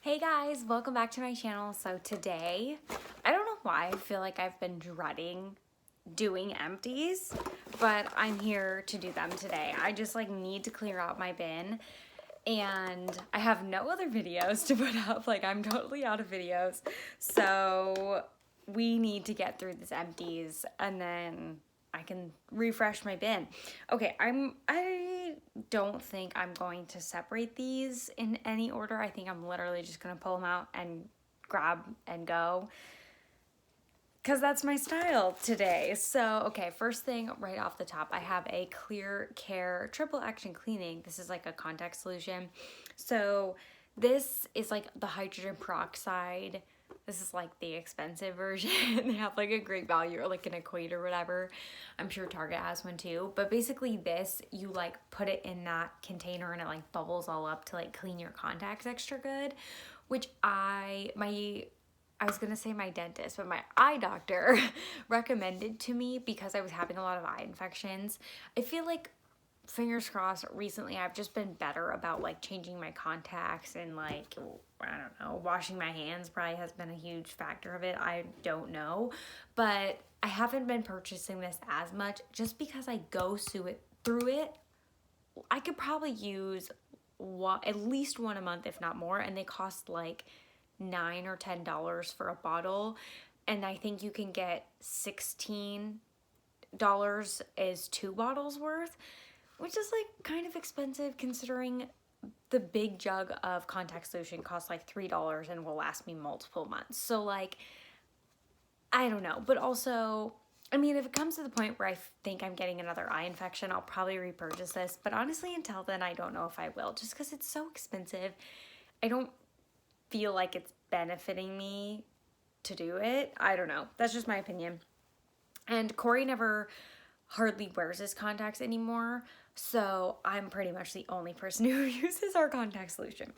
Hey guys, welcome back to my channel. So today, I don't know why I feel like I've been dreading doing empties, but I'm here to do them today. I just need to clear out my bin and I have no other videos to put up. I'm totally out of videos. So we need to get through this empties and then I can refresh my bin. Okay, I don't think I'm going to separate these in any order. I think I'm literally just gonna pull them out and grab and go, because that's my style today. So, okay, first thing right off the top, I have a Clear Care Triple Action Cleaning. This is like a contact solution. So this is like the hydrogen peroxide. This is like the expensive version. They have like a great value or like an Equate or whatever. I'm sure Target has one too. But basically this, you like put it in that container and it like bubbles all up to like clean your contacts extra good, which I was gonna say my dentist, but my eye doctor recommended to me because I was having a lot of eye infections. I feel like, fingers crossed, recently I've just been better about like changing my contacts and like, I don't know, washing my hands probably has been a huge factor of it. I don't know, but I haven't been purchasing this as much just because I go through it. I could probably use at least one a month, if not more, and they cost like $9 or $10 for a bottle, and I think you can get $16 is 2 bottles worth, which is like kind of expensive considering the big jug of contact solution costs like $3 and will last me multiple months. So like, I don't know, but also, I mean, if it comes to the point where I think I'm getting another eye infection, I'll probably repurchase this, but honestly, until then, I don't know if I will, just because it's so expensive. I don't feel like it's benefiting me to do it. I don't know. That's just my opinion. And Corey never hardly wears his contacts anymore, so I'm pretty much the only person who uses our contact solution.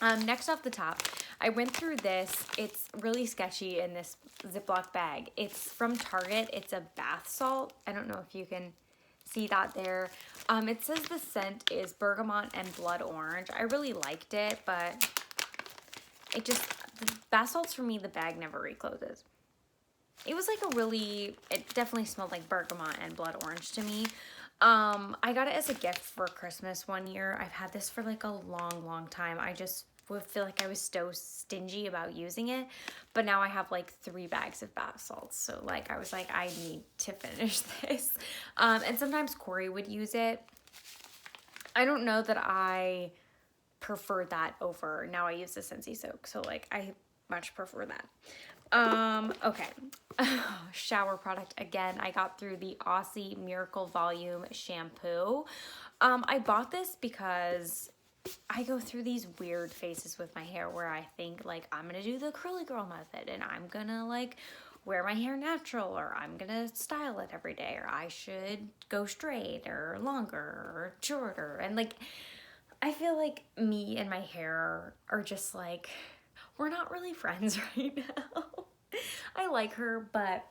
Next off the top, I went through this. It's really sketchy in this Ziploc bag. It's from Target. It's a bath salt. I don't know if you can see that there. It says the scent is bergamot and blood orange. I really liked it, but the bath salts for me, the bag never recloses. It was like it definitely smelled like bergamot and blood orange to me. I got it as a gift for Christmas one year. I've had this for like a long time. I just would feel like I was so stingy about using it, but now I have like 3 bags of bath salts. So like, I was like, I need to finish this. And sometimes Corey would use it. I don't know that I prefer that over, now I use the Scentsy soak, so like I much prefer that. Okay. Shower product again. I got through the Aussie Miracle Volume shampoo. I bought this because I go through these weird phases with my hair where I think like I'm gonna do the curly girl method and I'm gonna like wear my hair natural, or I'm gonna style it every day, or I should go straight or longer or shorter, and like I feel like me and my hair are just like, we're not really friends right now. I like her, but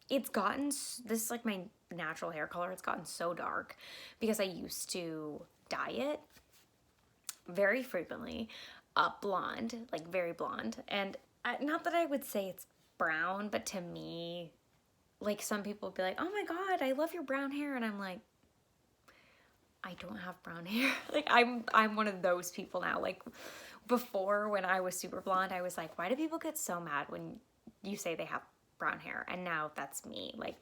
it's gotten, this is like my natural hair color, it's gotten so dark because I used to dye it very frequently, blonde, like very blonde. And not that I would say it's brown, but to me, like some people would be like, oh my God, I love your brown hair. And I'm like, I don't have brown hair. Like I'm one of those people now. Like before, when I was super blonde, I was like, why do people get so mad when you say they have brown hair? And now that's me. Like,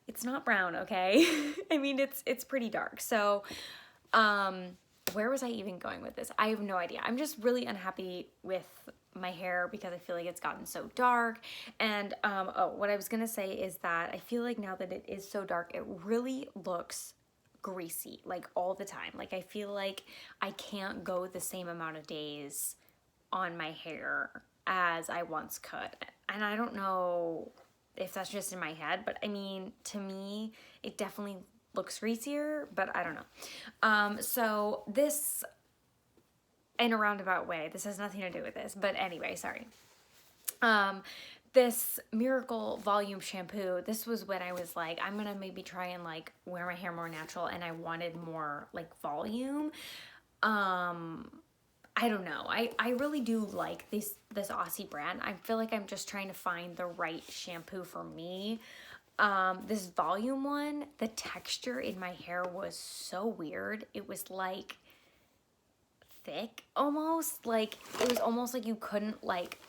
it's not brown, okay? I mean, it's pretty dark. So, where was I even going with this? I have no idea. I'm just really unhappy with my hair because I feel like it's gotten so dark. And what I was gonna say is that I feel like now that it is so dark, it really looks greasy like all the time. Like I feel like I can't go the same amount of days on my hair as I once could. And I don't know if that's just in my head, but I mean, to me, it definitely looks greasier, but I don't know. So this, in a roundabout way, this has nothing to do with this, but anyway, sorry. This Miracle Volume shampoo, this was when I was like, I'm gonna maybe try and like wear my hair more natural, and I wanted more like volume. I don't know. I really do like this Aussie brand. I feel like I'm just trying to find the right shampoo for me. This volume one, the texture in my hair was so weird. It was like thick almost. Like it was almost like you couldn't like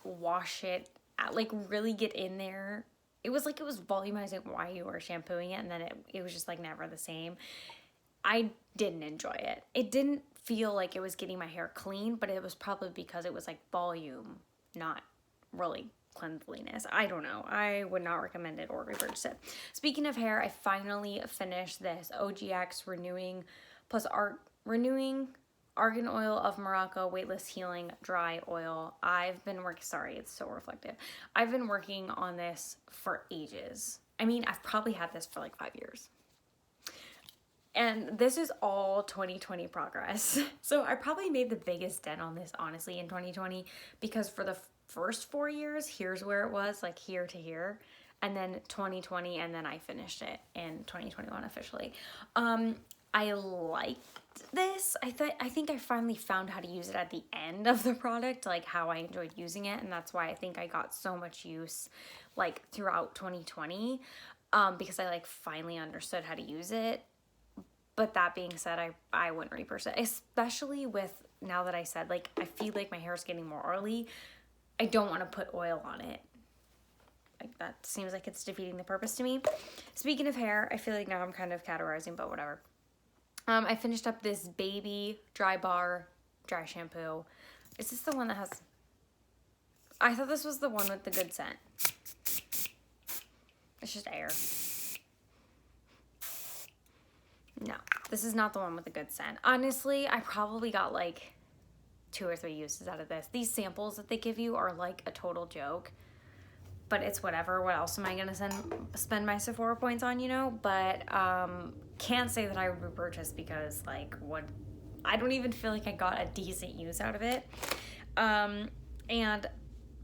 wash it out, like really get in there. It was like it was volumizing while you were shampooing it, and then it was just like never the same. I didn't enjoy it. It didn't feel like it was getting my hair clean, but it was probably because it was like volume, not really cleanliness. I don't know. I would not recommend it or repurchase it. Speaking of hair, I finally finished this OGX Renewing Argan Oil of Morocco Weightless Healing Dry Oil. I've been working, sorry, it's so reflective. I've been working on this for ages. I mean, I've probably had this for like 5 years. And this is all 2020 progress. So I probably made the biggest dent on this, honestly, in 2020, because for the first 4 years, here's where it was, like here to here. And then 2020, and then I finished it in 2021 officially. I liked this. I think I finally found how to use it at the end of the product, like how I enjoyed using it. And that's why I think I got so much use like throughout 2020, because I like finally understood how to use it. But that being said, I wouldn't repurchase it, especially with, now that I said, like, I feel like my hair is getting more oily. I don't want to put oil on it. Like, that seems like it's defeating the purpose to me. Speaking of hair, I feel like now I'm kind of categorizing, but whatever. I finished up this Baby Dry Bar Dry Shampoo. Is this the one that has... I thought this was the one with the good scent. It's just air. No, this is not the one with the good scent. Honestly, I probably got like 2 or 3 uses out of this. These samples that they give you are like a total joke, but it's whatever. What else am I gonna spend my Sephora points on, you know? But can't say that I would repurchase, because like I don't even feel like I got a decent use out of it. And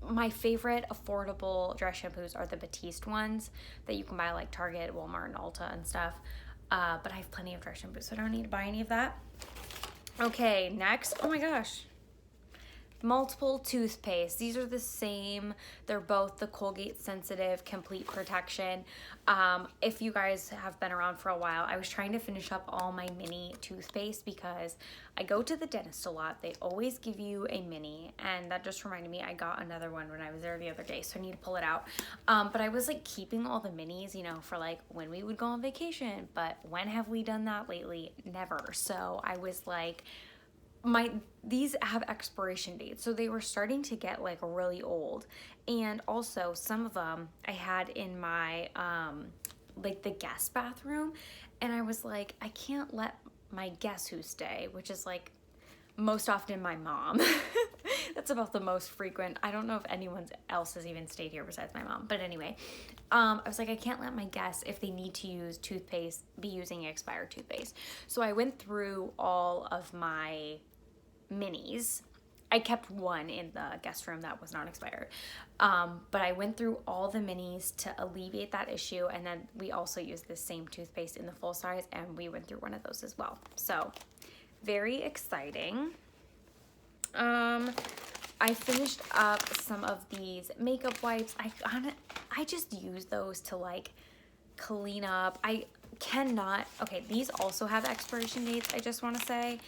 my favorite affordable dry shampoos are the Batiste ones that you can buy like Target, Walmart, and Ulta and stuff. But I have plenty of dry shampoo, so I don't need to buy any of that. Okay, next. Oh my gosh. Multiple toothpaste. These are the same. They're both the Colgate Sensitive Complete Protection. If you guys have been around for a while, I was trying to finish up all my mini toothpaste because I go to the dentist a lot. They always give you a mini, and that just reminded me I got another one when I was there the other day, so I need to pull it out. But I was like keeping all the minis, you know, for like when we would go on vacation, but when have we done that lately? Never. So I was like, these have expiration dates, so they were starting to get like really old. And also some of them I had in my like the guest bathroom, and I was like, I can't let my guests who stay, which is like most often my mom. That's about the most frequent. I don't know if anyone else has even stayed here besides my mom, but anyway, I was like, I can't let my guests, if they need to use toothpaste, be using expired toothpaste. So I went through all of my minis. I kept one in the guest room that was not expired, but I went through all the minis to alleviate that issue, and then we also used the same toothpaste in the full size, and we went through one of those as well. So very exciting. I finished up some of these makeup wipes. I just use those to like clean up. I cannot, okay, these also have expiration dates, I just want to say,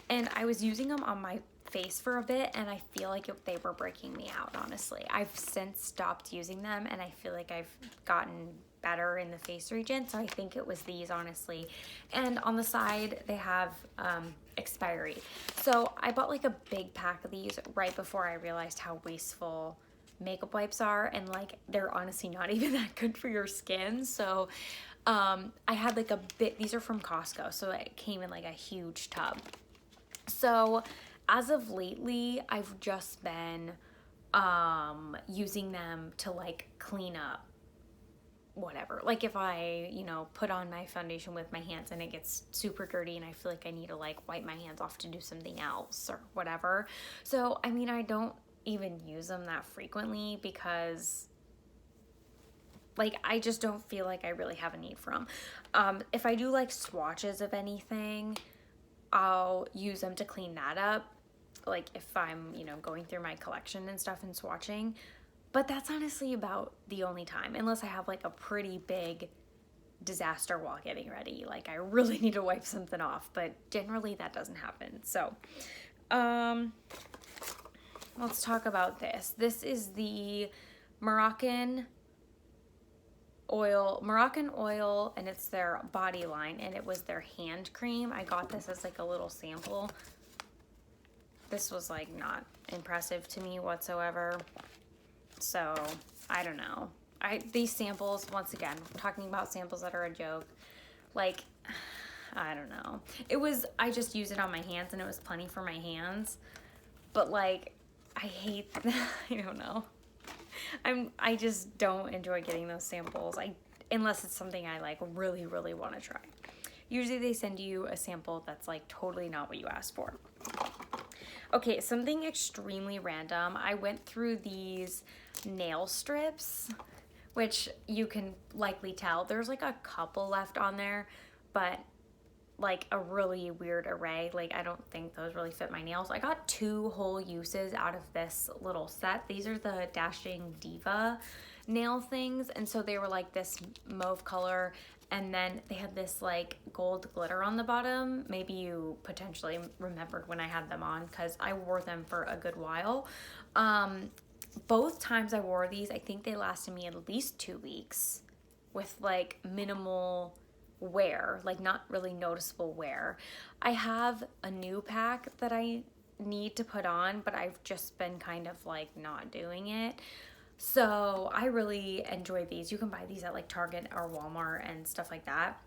and I was using them on my face for a bit, and I feel like they were breaking me out, honestly. I've since stopped using them, and I feel like I've gotten better in the face region, so I think it was these, honestly. And on the side, they have expiry. So I bought like a big pack of these right before I realized how wasteful makeup wipes are, and like they're honestly not even that good for your skin. So I had like a bit, these are from Costco, so it came in like a huge tub. So as of lately, I've just been using them to like clean up whatever. Like if I, you know, put on my foundation with my hands and it gets super dirty and I feel like I need to like wipe my hands off to do something else or whatever. So, I mean, I don't even use them that frequently because like I just don't feel like I really have a need for them. If I do like swatches of anything, I'll use them to clean that up. like if I'm, you know, going through my collection and stuff and swatching. But that's honestly about the only time, unless I have like a pretty big disaster while getting ready. Like I really need to wipe something off, but generally that doesn't happen. So, let's talk about this. This is the Moroccan Oil, and it's their body line, and it was their hand cream. I got this as like a little sample. This was like not impressive to me whatsoever. So, I don't know. These samples, once again, we're talking about samples that are a joke. Like, I don't know. I just used it on my hands and it was plenty for my hands. But like, I hate, I don't know. I just don't enjoy getting those samples. Unless it's something I like really, really want to try. Usually they send you a sample that's like totally not what you asked for. Okay, something extremely random. I went through these nail strips, which you can likely tell. There's like a couple left on there, but like a really weird array. Like I don't think those really fit my nails. I got 2 whole uses out of this little set. These are the Dashing Diva nail things, and so they were like this mauve color, and then they had this like gold glitter on the bottom. Maybe you potentially remembered when I had them on, because I wore them for a good while. Both times I wore these, I think they lasted me at least 2 weeks with like minimal wear, like not really noticeable wear. I have a new pack that I need to put on, but I've just been kind of like not doing it. So I really enjoy these. You can buy these at like Target or Walmart and stuff like that.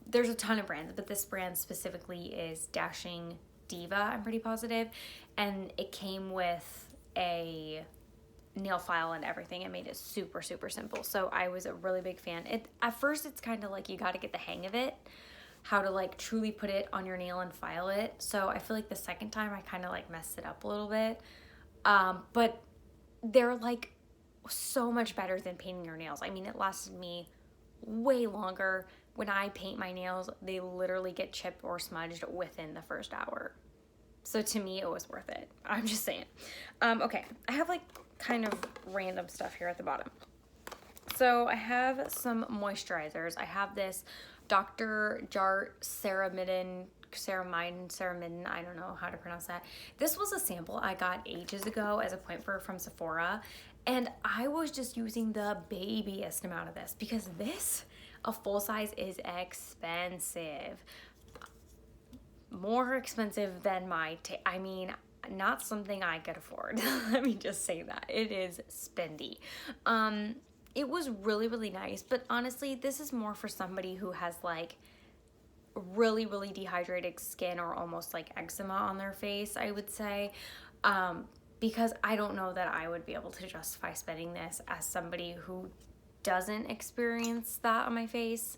There's a ton of brands, but this brand specifically is Dashing Diva, I'm pretty positive. And it came with a nail file and everything. It made it super, super simple. So I was a really big fan. At first, it's kind of like you got to get the hang of it, how to like truly put it on your nail and file it. So I feel like the second time I kind of like messed it up a little bit. But they're like so much better than painting your nails. I mean, it lasted me way longer. When I paint my nails, they literally get chipped or smudged within the first hour. So to me, it was worth it. I'm just saying. Okay, I have like kind of random stuff here at the bottom. So I have some moisturizers. I have this Dr. Jart Ceramide, I don't know how to pronounce that. This was a sample I got ages ago as a point from Sephora, and I was just using the babyest amount of this because a full size is expensive. More expensive than I mean, not something I could afford. Let me just say that. It is spendy. It was really, really nice, but honestly, this is more for somebody who has like really, really dehydrated skin or almost like eczema on their face, I would say. Because I don't know that I would be able to justify spending this as somebody who doesn't experience that on my face.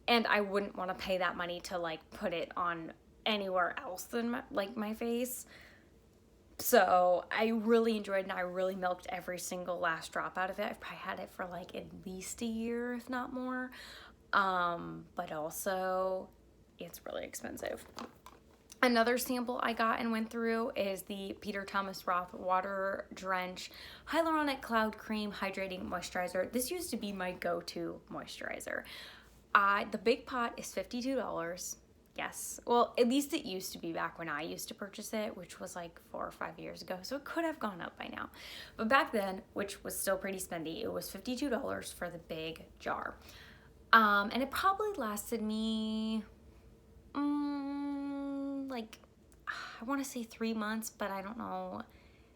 And I wouldn't want to pay that money to like put it on anywhere else than my face. So I really enjoyed it, and I really milked every single last drop out of it. I've probably had it for like at least a year, if not more. But also it's really expensive. Another sample I got and went through is the Peter Thomas Roth Water Drench Hyaluronic Cloud Cream Hydrating Moisturizer. This used to be my go-to moisturizer. The big pot is $52. Yes. Well, at least it used to be back when I used to purchase it, which was like 4 or 5 years ago. So it could have gone up by now. But back then, which was still pretty spendy, it was $52 for the big jar. And it probably lasted me, like, I want to say 3 months, but I don't know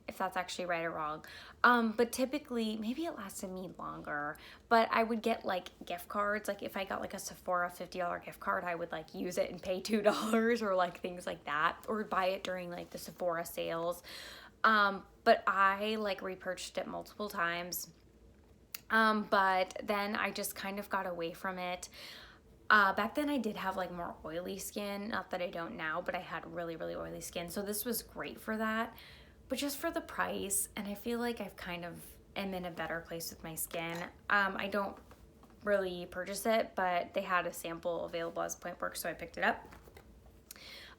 if that's actually right or wrong. But typically, maybe it lasted me longer, but I would get like gift cards. Like if I got like a Sephora $50 gift card, I would like use it and pay $2 or like things like that, or buy it during like the Sephora sales. But I like repurchased it multiple times. But then I just kind of got away from it. Back then I did have like more oily skin, not that I don't now, but I had really, really oily skin. So this was great for that. But just for the price, and I feel like I've kind of am in a better place with my skin. I don't really purchase it, but they had a sample available as Point Work, so I picked it up.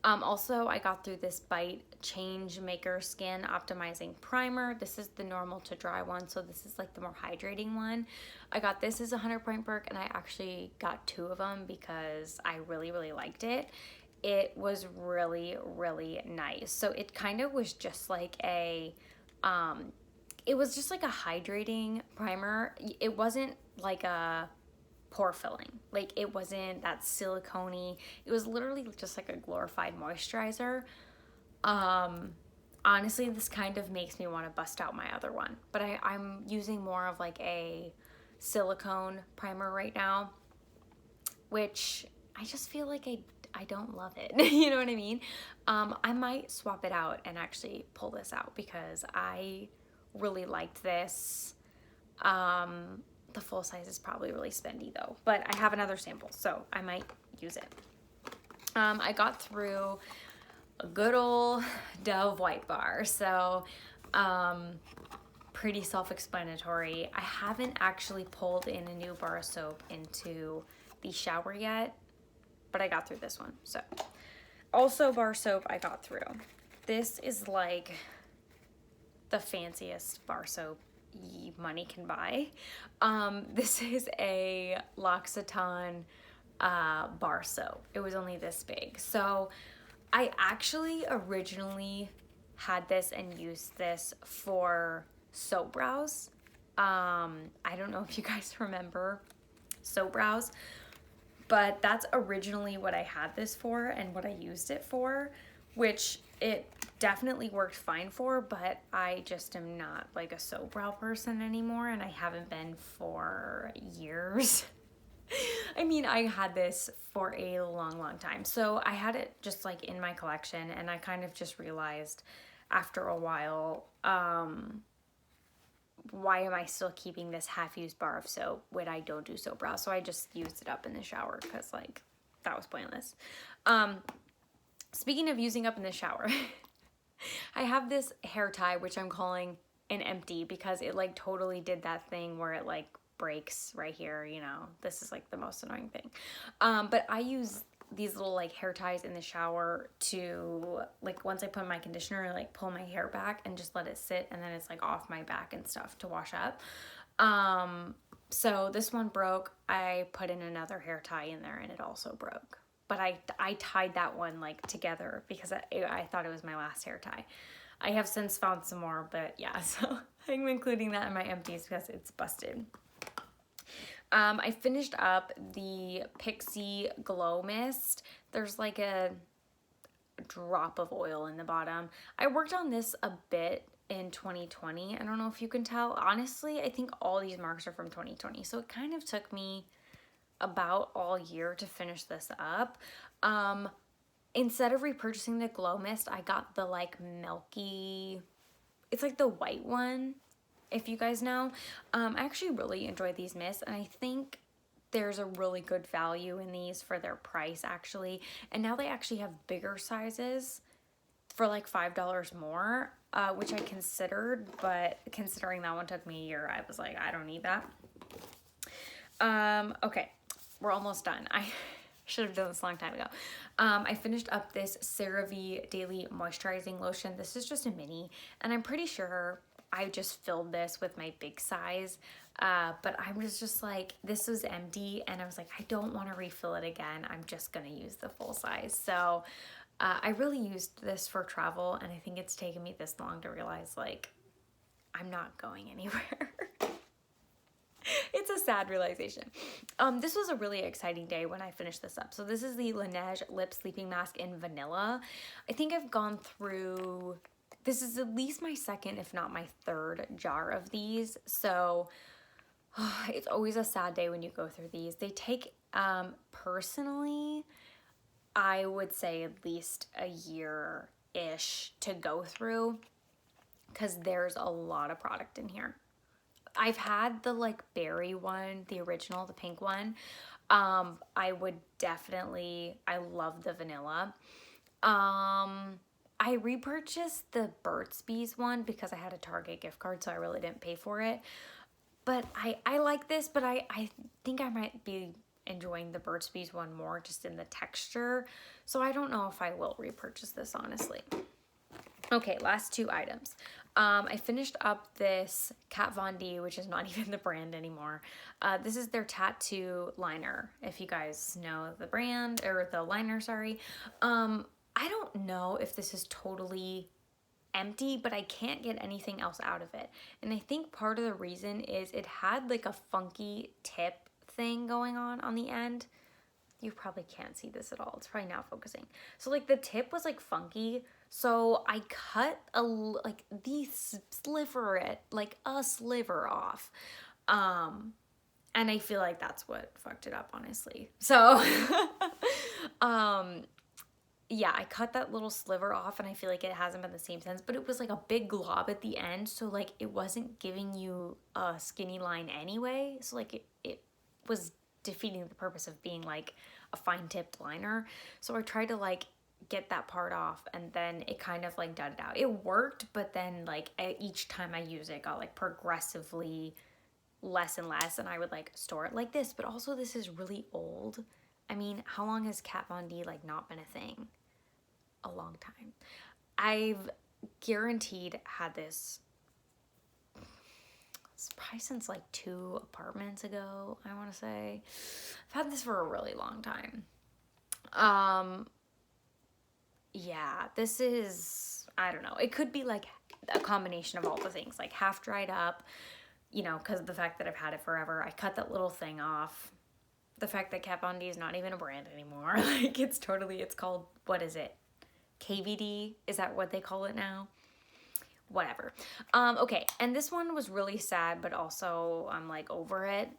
Also, I got through this Bite Change Maker Skin Optimizing Primer. This is the normal to dry one, so this is like the more hydrating one. I got this as a 100-point perk, and I actually got 2 of them because I really, really liked it. It was really, really nice. So it kind of was just like a, it was just like a hydrating primer. It wasn't like a pore filling. Like, it wasn't that silicone-y. It was literally just like a glorified moisturizer. Honestly, this kind of makes me want to bust out my other one. But I'm using more of like a silicone primer right now, which I just feel like I don't love it. You know what I mean? I might swap it out and actually pull this out because I really liked this. The full size is probably really spendy though, but I have another sample, so I might use it. I got through a good old Dove White Bar, so pretty self-explanatory. I haven't actually pulled in a new bar of soap into the shower yet, but I got through this one. So also bar soap I got through. This is like the fanciest bar soap money can buy. This is a L'Occitane bar soap. It was only this big. So I actually originally had this and used this for soap brows. I don't know if you guys remember soap brows, but that's originally what I had this for and what I used it for, which it definitely worked fine for, but I just am not like a soap brow person anymore, and I haven't been for years. I mean, I had this for a long, long time. So I had it just like in my collection, and I kind of just realized after a while, why am I still keeping this half-used bar of soap when I don't do soap brows? So I just used it up in the shower because like that was pointless. Speaking of using up in the shower, I have this hair tie, which I'm calling an empty because it like totally did that thing where it like breaks right here, you know. This is like the most annoying thing. But I use these little like hair ties in the shower to like, once I put my conditioner, I like pull my hair back and just let it sit, and then it's like off my back and stuff to wash up. So this one broke. I put in another hair tie in there and it also broke. But I tied that one like together because I thought it was my last hair tie. I have since found some more, but yeah, so I'm including that in my empties because it's busted. I finished up the Pixi Glow Mist. There's like a drop of oil in the bottom. I worked on this a bit in 2020. I don't know if you can tell. Honestly, I think all these marks are from 2020. So it kind of took me about all year to finish this up. Instead of repurchasing the Glow Mist, I got the like milky, it's like the white one, if you guys know. I actually really enjoy these mists, and I think there's a really good value in these for their price actually. And now they actually have bigger sizes for like $5 more, which I considered, but considering that one took me a year, I was like, I don't need that. Okay, we're almost done. I should have done this a long time ago. I finished up this CeraVe Daily Moisturizing Lotion. This is just a mini, and I'm pretty sure I just filled this with my big size, but I was just like, this was empty, and I was like, I don't want to refill it again. I'm just gonna use the full size. So I really used this for travel, and I think it's taken me this long to realize like I'm not going anywhere. It's a sad realization. This was a really exciting day when I finished this up. So this is the Laneige Lip Sleeping Mask in Vanilla. I think I've gone through, this is at least my second, if not my third jar of these. So it's always a sad day when you go through these. They take, personally, I would say at least a year-ish to go through because there's a lot of product in here. I've had the like berry one, the original, the pink one. I would definitely, I love the vanilla. I repurchased the Burt's Bees one because I had a Target gift card, so I really didn't pay for it. But I like this, but I think I might be enjoying the Burt's Bees one more just in the texture. So I don't know if I will repurchase this, honestly. Okay, last 2 items. I finished up this Kat Von D, which is not even the brand anymore. This is their tattoo liner, if you guys know the brand, or the liner, sorry. I don't know if this is totally empty, but I can't get anything else out of it. And I think part of the reason is it had like a funky tip thing going on the end. You probably can't see this at all. It's probably not focusing. So like the tip was like funky. So I cut the sliver off. And I feel like that's what fucked it up, honestly. So, yeah, I cut that little sliver off and I feel like it hasn't been the same since, but it was like a big glob at the end. So like it wasn't giving you a skinny line anyway. So like it was defeating the purpose of being like a fine tipped liner. So I tried to like get that part off, and then it kind of like dudded out. It worked, but then like each time I use it got like progressively less and less, and I would like store it like this. But also this is really old. I mean, how long has Kat Von D like not been a thing? A long time. I've guaranteed had this probably since like 2 apartments ago, I want to say. I've had this for a really long time. Yeah, this is, I don't know. It could be like a combination of all the things, like half dried up, you know, because of the fact that I've had it forever. I cut that little thing off. The fact that Kat Von D is not even a brand anymore. Like it's called, what is it? KVD? Is that what they call it now? Whatever. Okay, and this one was really sad, but also I'm like over it.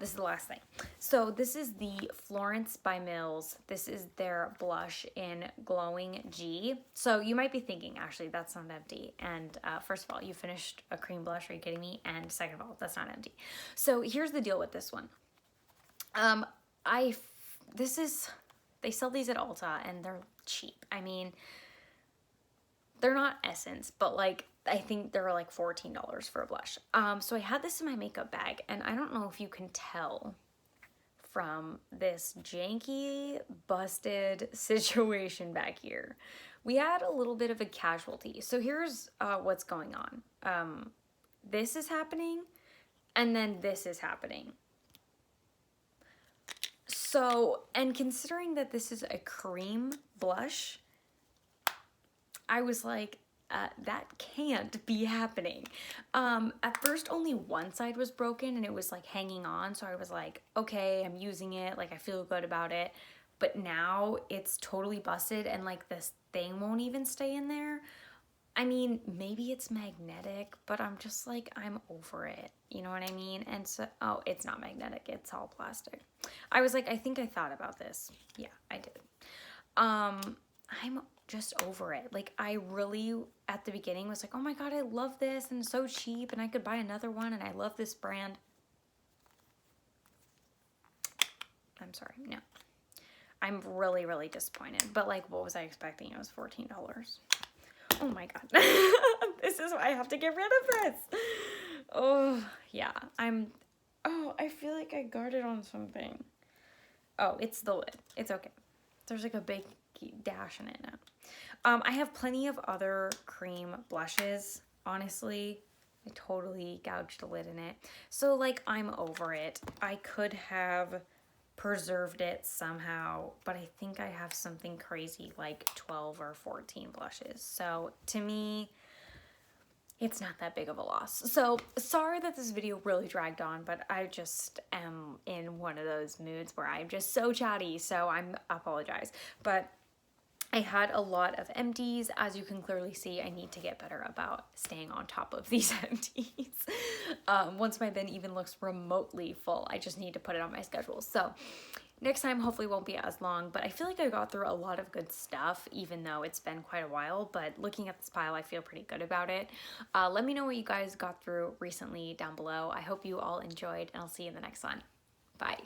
This is the last thing. So this is the Florence by Mills. This is their blush in Glowing G. So you might be thinking, Ashley, that's not empty. And first of all, you finished a cream blush. Are you kidding me? And second of all, that's not empty. So here's the deal with this one. They sell these at Ulta and they're cheap. I mean, they're not Essence, but like I think they're like $14 for a blush. So I had this in my makeup bag, and I don't know if you can tell from this janky, busted situation back here. We had a little bit of a casualty. So here's what's going on. This is happening, and then this is happening. So, and considering that this is a cream blush, I was like, that can't be happening. At first, only one side was broken and it was like hanging on. So I was like, okay, I'm using it. Like I feel good about it. But now it's totally busted and like this thing won't even stay in there. I mean, maybe it's magnetic, but I'm just like, I'm over it. You know what I mean? And so, oh, it's not magnetic. It's all plastic. I was like, I think I thought about this. Yeah, I did. I'm just over it. Like I really at the beginning was like, oh my god, I love this and it's so cheap and I could buy another one and I love this brand. I'm sorry, no. I'm really, really disappointed. But like, what was I expecting? It was $14. Oh my god. This is why I have to get rid of this. Oh, yeah. I feel like I guarded on something. Oh, it's the lid. It's okay. There's like a big dash in it now. I have plenty of other cream blushes. Honestly, I totally gouged the lid in it. So like, I'm over it. I could have preserved it somehow, but I think I have something crazy like 12 or 14 blushes. So to me, it's not that big of a loss. So sorry that this video really dragged on, but I just am in one of those moods where I'm just so chatty. So I apologize, but I had a lot of empties. As you can clearly see, I need to get better about staying on top of these empties. Once my bin even looks remotely full, I just need to put it on my schedule. So next time hopefully won't be as long, but I feel like I got through a lot of good stuff, even though it's been quite a while. But looking at this pile, I feel pretty good about it. Let me know what you guys got through recently down below. I hope you all enjoyed, and I'll see you in the next one. Bye.